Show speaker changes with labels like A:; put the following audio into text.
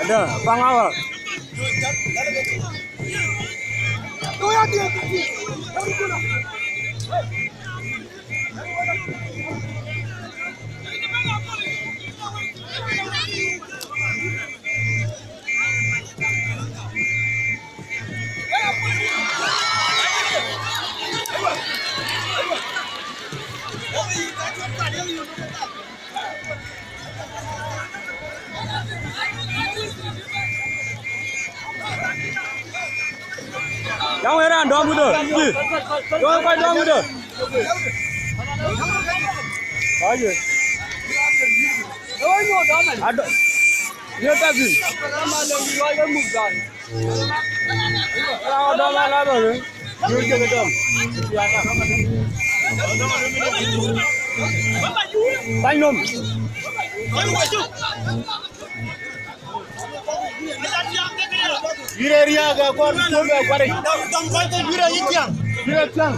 A: Ada pangawal. Yang era dua muda. Dua muda. Aja. Ada. Dia tadi. Kalau ada mana tu? Dia jaga dom. Tanjung. Area ga kwan ko ga kware. Dan kwan ko area yikian. Area tiang.